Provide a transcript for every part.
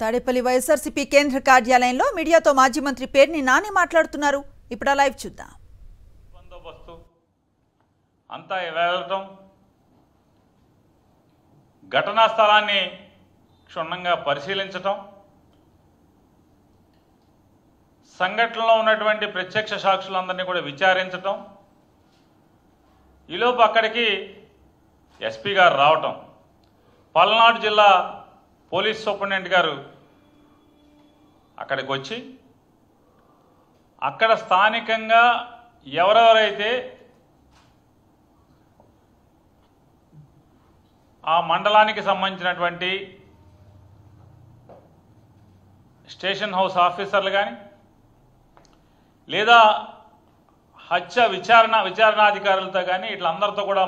తాడేపల్లి వైఎస్ఆర్సీపీ కేంద్ర కార్యాలయంలో మీడియాతో మాజీ మంత్రి పేర్ని నాని మాట్లాడుతున్నారు. ఇప్పుడు లైవ్ చూద్దాం. బందోబస్తు అంతా వెళ్ళటం, ఘటనా స్థలాన్ని క్షుణ్ణంగా పరిశీలించటం, సంఘటనలో ఉన్నటువంటి ప్రత్యక్ష సాక్షులందరినీ కూడా విచారించటం, ఈలోపు అక్కడికి ఎస్పీ గారు రావటం, పల్నాడు జిల్లా పోలీస్ సూపరింటెండెంట్ గారు అక్కడికి వచ్చి అక్కడ స్థానికంగా ఎవరెవరైతే ఆ మండలానికి సంబంధించినటువంటి స్టేషన్ హౌస్ ఆఫీసర్లు కానీ లేదా హత్య విచారణాధికారులతో కానీ ఇట్లందరితో కూడా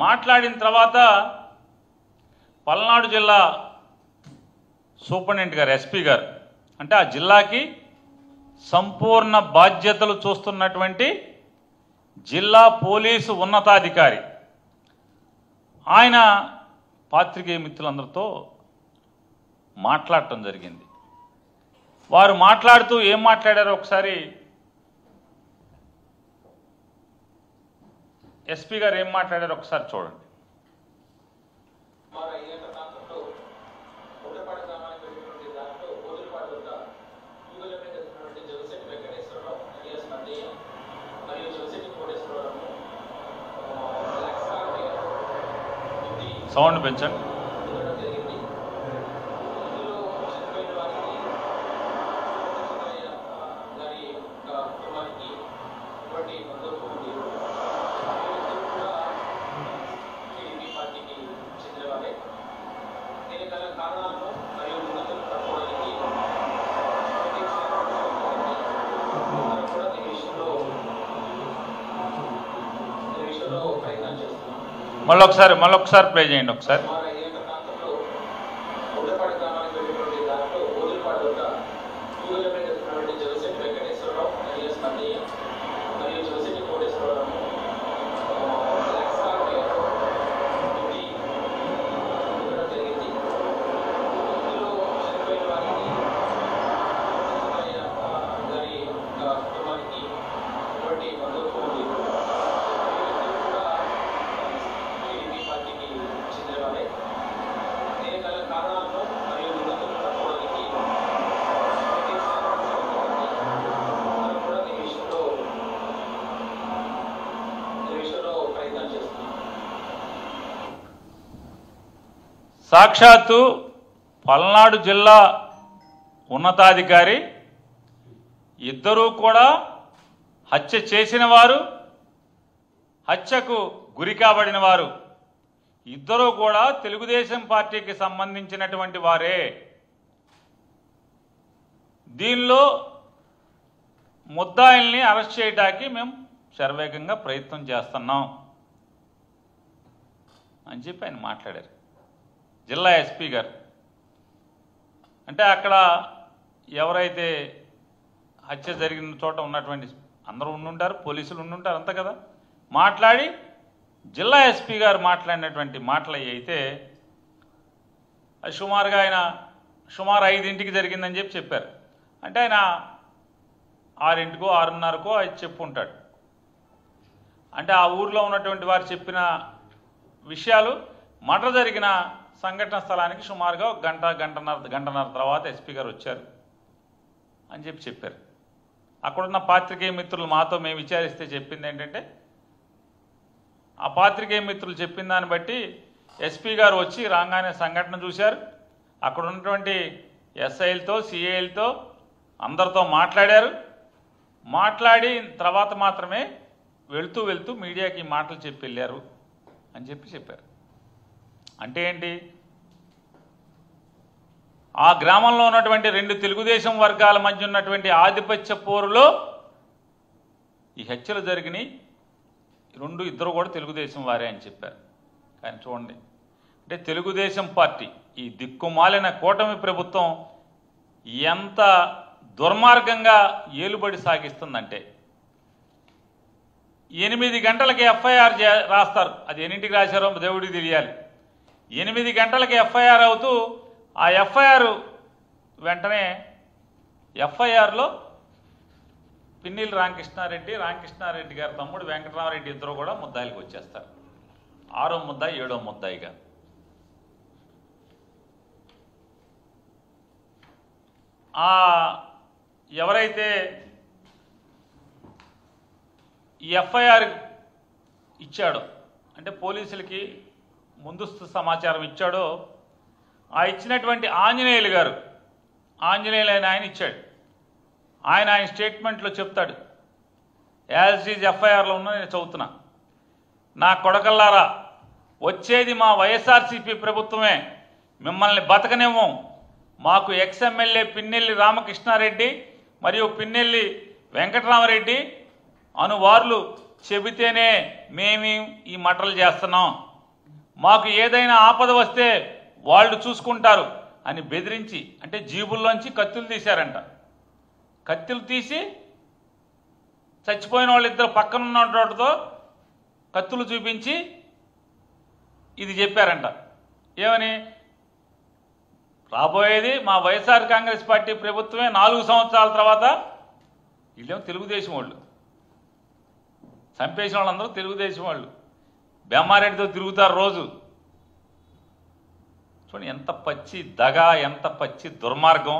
మాట్లాడిన తర్వాత పల్నాడు జిల్లా సూపరింటెండెంట్ గారు, ఎస్పీ గారు, అంటే ఆ జిల్లాకి సంపూర్ణ బాధ్యతలు చూస్తున్నటువంటి జిల్లా పోలీసు ఉన్నతాధికారి ఆయన పాత్రికేయ మిత్రులందరితో మాట్లాడటం జరిగింది. వారు మాట్లాడుతూ ఏం మాట్లాడారో ఒకసారి ఎస్పీ గారు ఏం మాట్లాడారో ఒకసారి చూడండి. సౌండ్ పెంచండి. మళ్ళొకసారి ప్లే చేయండి ఒకసారి. సాక్షాత్తు పల్నాడు జిల్లా ఉన్నతాధికారి, ఇద్దరూ కూడా హత్య చేసిన వారు, హత్యకు గురి కాబడిన వారు, ఇద్దరూ కూడా తెలుగుదేశం పార్టీకి సంబంధించినటువంటి వారే. దీనిలో ముద్దాయిల్ని అరెస్ట్ చేయడానికి మేము శరవేగంగా ప్రయత్నం చేస్తున్నాం అని చెప్పి ఆయన మాట్లాడారు, జిల్లా ఎస్పీ గారు. అంటే అక్కడ ఎవరైతే హత్య జరిగిన చోట ఉన్నటువంటి అందరూ ఉండుంటారు, పోలీసులు ఉండుంటారు, అంతా కదా. మాట్లాడి జిల్లా ఎస్పీ గారు మాట్లాడినటువంటి మాటలు అయితే అది సుమారు 5ంటికి జరిగిందని చెప్పారు. అంటే ఆయన 6ంటికో 6:30కో అది చెప్పుంటాడు. అంటే ఆ ఊర్లో ఉన్నటువంటి వారు చెప్పిన విషయాలు మర్డర్ జరిగిన సంఘటన స్థలానికి సుమారుగా గంటన్నర తర్వాత ఎస్పీ గారు వచ్చారు అని చెప్పారు. అక్కడున్న పాత్రికేయ మిత్రులు మాతో మేము విచారిస్తే చెప్పింది ఏంటంటే, ఆ పాత్రికేయ మిత్రులు చెప్పిన దాన్ని బట్టి ఎస్పీ గారు వచ్చి రాగానే సంఘటన చూశారు. అక్కడ ఉన్నటువంటి ఎస్ఐలతో, సిఐలతో అందరితో మాట్లాడారు. మాట్లాడిన తర్వాత మాత్రమే వెళ్తూ మీడియాకి మాటలు చెప్పి వెళ్ళారు అని చెప్పారు. అంటే ఏంటి, ఆ గ్రామంలో ఉన్నటువంటి 2 తెలుగుదేశం వర్గాల మధ్య ఉన్నటువంటి ఆధిపత్య పోరులో ఈ హత్యలు జరిగినాయి. ఇద్దరు కూడా తెలుగుదేశం వారే అని చెప్పారు. కానీ చూడండి, అంటే తెలుగుదేశం పార్టీ, ఈ దిక్కుమాలిన కూటమి ప్రభుత్వం ఎంత దుర్మార్గంగా ఏలుబడి సాగిస్తుందంటే, 8 గంటలకి ఎఫ్ఐఆర్ రాస్తారు. అది ఎన్నింటికి రాశారో దేవుడికి తెలియాలి. 8 గంటలకి ఎఫ్ఐఆర్ అవుతూ ఆ ఎఫ్ఐఆర్ వెంటనే ఎఫ్ఐఆర్లో పిన్నెల్లి రామకృష్ణారెడ్డి గారి తమ్ముడు వెంకటరామరెడ్డి ఇద్దరు కూడా ముద్దాయిలకు వచ్చేస్తారు. 6వ ముద్దాయి 7వ ముద్దాయిగా. ఎవరైతే ఈ ఎఫ్ఐఆర్ ఇచ్చాడో అంటే పోలీసులకి ముందస్తు సమాచారం ఇచ్చాడో ఆ ఇచ్చినటువంటి ఆంజనేయులు గారు, ఆంజనేయులు ఆయన ఇచ్చాడు. ఆయన స్టేట్మెంట్లో చెప్తాడు, యాజ్ ఈజ్ ఎఫ్ఐఆర్లో ఉన్న నేను చదువుతున్నా. నా కొడకల్లారా, వచ్చేది మా వైఎస్ఆర్సీపీ ప్రభుత్వమే, మిమ్మల్ని బతకనివ్వం. మాకు ఎక్స్ఎమ్మెల్యే పిన్నెల్లి రామకృష్ణారెడ్డి మరియు పిన్నెల్లి వెంకటరామరెడ్డి అనువార్లు చెబితేనే మేము ఈ మటలు చేస్తున్నాం. మాకు ఏదైనా ఆపద వస్తే వాళ్ళు చూసుకుంటారు అని బెదిరించి, అంటే జీబుల్లోంచి కత్తులు తీశారంట. కత్తులు తీసి చచ్చిపోయిన వాళ్ళిద్దరు పక్కన ఉన్నతో కత్తులు చూపించి ఇది చెప్పారంట. ఏమని? రాబోయేది మా వైఎస్ఆర్ కాంగ్రెస్ పార్టీ ప్రభుత్వమే 4 సంవత్సరాల తర్వాత. వీళ్ళేమో తెలుగుదేశం వాళ్ళు, చంపేసిన వాళ్ళందరూ తెలుగుదేశం వాళ్ళు. బెమ్మారెడ్డితో తిరుగుతారు రోజు. చూడండి ఎంత పచ్చి దగ, ఎంత పచ్చి దుర్మార్గం.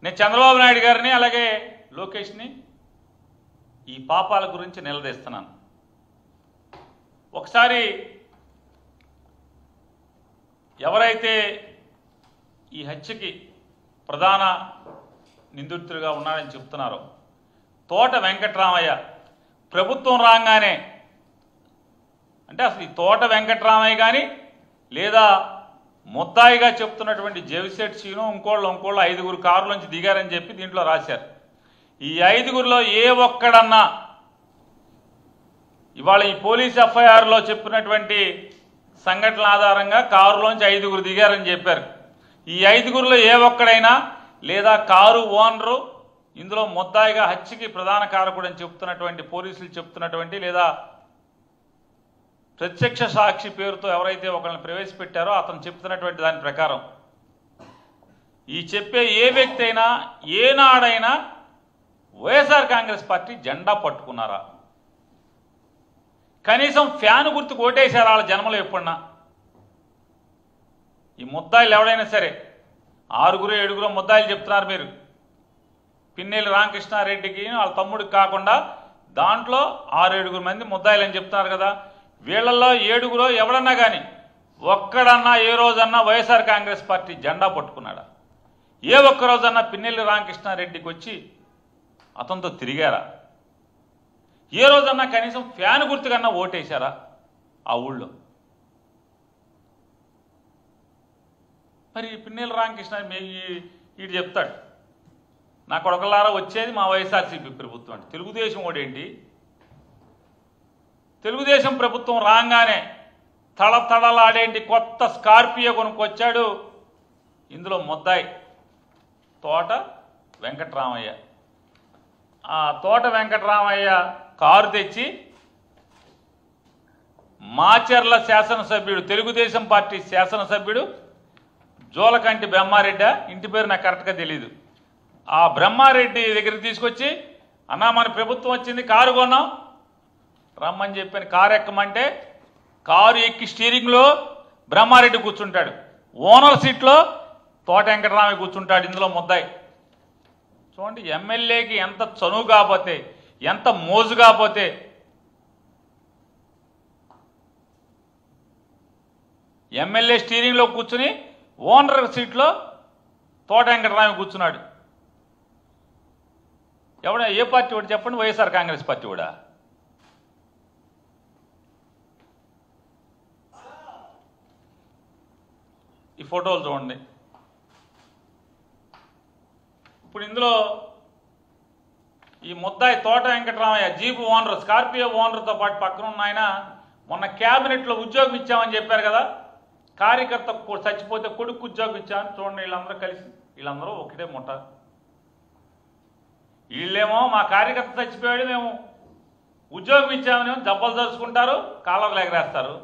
నేను చంద్రబాబు నాయుడు గారిని అలాగే లోకేష్ని ఈ పాపాల గురించి నిలదీస్తున్నాను. ఒకసారి ఎవరైతే ఈ హత్యకి ప్రధాన నిందితుడిగా ఉన్నాడని చెప్తున్నారో తోట వెంకటరామయ్య, ప్రభుత్వం రాగానే అంటే అసలు ఈ తోట వెంకటరామయ్య కానీ లేదా ముద్దాయిగా చెప్తున్నటువంటి జవిశెట్టి సీను ఇంకోళ్ళు 5 కారులోంచి దిగారని చెప్పి దీంట్లో రాశారు. ఈ 5గురిలో ఏ ఒక్కడన్నా ఇవాళ ఈ పోలీస్ ఎఫ్ఐఆర్లో చెప్పినటువంటి సంఘటనల ఆధారంగా కారులోంచి 5 దిగారని చెప్పారు. ఈ 5గురిలో ఏ ఒక్కడైనా లేదా కారు ఓనరు ఇందులో ముద్దాయిగా హత్యకి ప్రధాన కారకుడు అని చెప్తున్నటువంటి పోలీసులు చెప్తున్నటువంటి లేదా ప్రత్యక్ష సాక్షి పేరుతో ఎవరైతే ఒకరిని ప్రవేశపెట్టారో అతను చెప్తున్నటువంటి దాని ప్రకారం ఈ చెప్పే ఏ వ్యక్తి అయినా ఏనాడైనా వైఎస్ఆర్ కాంగ్రెస్ పార్టీ జెండా పట్టుకున్నారా? కనీసం ఫ్యాన్ గుర్తుకు ఓటేశారా వాళ్ళ జన్మలో ఎప్పుడన్నా? ఈ ముద్దాయిలు ఎవడైనా సరే 6 7 ముద్దాయిలు చెప్తున్నారు మీరు. పిన్నెల్లి రామకృష్ణారెడ్డికి వాళ్ళ తమ్ముడికి కాకుండా దాంట్లో 6 7 మంది ముద్దాయిలు అని చెప్తున్నారు కదా. వీళ్ళల్లో 7 ఎవడన్నా కానీ ఒక్కడన్నా ఏ రోజన్నా వైఎస్ఆర్ కాంగ్రెస్ పార్టీ జెండా పట్టుకున్నాడా? ఏ ఒక్క రోజన్నా పిన్నెల్లి రామకృష్ణారెడ్డికి వచ్చి అతనితో తిరిగారా? ఏ రోజన్నా కనీసం ఫ్యాన్ గుర్తుకన్నా ఓటేశారా ఆ ఊళ్ళో? మరి పిన్నెల్లి రామకృష్ణ వీడు చెప్తాడు, నా కొడకలారా వచ్చేది మా వైఎస్ఆర్సీపీ ప్రభుత్వం అంటే. తెలుగుదేశం ఓడేంటి? తెలుగుదేశం ప్రభుత్వం రాగానే తళతళలాడేంటి కొత్త స్కార్పియో కొనుక్కొచ్చాడు. ఇందులో ముద్దాయి తోట వెంకటరామయ్య. ఆ తోట వెంకటరామయ్య కారు తెచ్చి మాచర్ల శాసనసభ్యుడు, తెలుగుదేశం పార్టీ శాసనసభ్యుడు జోలకంటి బ్రహ్మారెడ్డి, ఇంటి పేరు నాకు కరెక్ట్గా తెలీదు, ఆ బ్రహ్మారెడ్డి దగ్గరికి తీసుకొచ్చి, అన్నా మన ప్రభుత్వం వచ్చింది, కారు కొన్నాం రమ్మని చెప్పాను. కారు ఎక్కమంటే కారు ఎక్కి స్టీరింగ్లో బ్రహ్మారెడ్డి కూర్చుంటాడు, ఓనర్ సీట్లో తోట వెంకటరామయ్య కూర్చుంటాడు. ఇందులో ముద్దాయి. చూడండి ఎమ్మెల్యేకి ఎంత చనువు కాకపోతే, ఎంత మోజు కాకపోతే ఎమ్మెల్యే స్టీరింగ్లో కూర్చుని ఓనర్ సీట్లో తోట వెంకటరామయ్య కూర్చున్నాడు. ఎవడా? ఏ పార్టీ వాడు చెప్పండి? వైఎస్ఆర్ కాంగ్రెస్ పార్టీ కూడా. ఈ ఫోటోలు చూడండి. ఇప్పుడు ఇందులో ఈ ముద్దాయి తోట వెంకటరామయ్య జీపు ఓనర్, స్కార్పియో ఓనర్తో పాటు పక్కన ఉన్న ఆయన మొన్న క్యాబినెట్లో ఉద్యోగం ఇచ్చామని చెప్పారు కదా. కార్యకర్త చచ్చిపోతే కొడుకు ఉద్యోగం ఇచ్చామని. చూడండి వీళ్ళందరూ కలిసి, వీళ్ళందరూ ఒకటే ముఠ. వీళ్ళేమో మా కార్యకర్త చచ్చిపోయాడు మేము ఉద్యోగం ఇచ్చామని దెబ్బలు దరుచుకుంటారు, కాలర్లు ఎగరేస్తారు.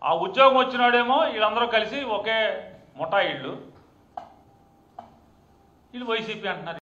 ఆ ఉద్యోగం వచ్చినాడేమో వీళ్ళందరూ కలిసి ఒకే ముఠా వీళ్ళు వైసీపీ అంటున్నారు.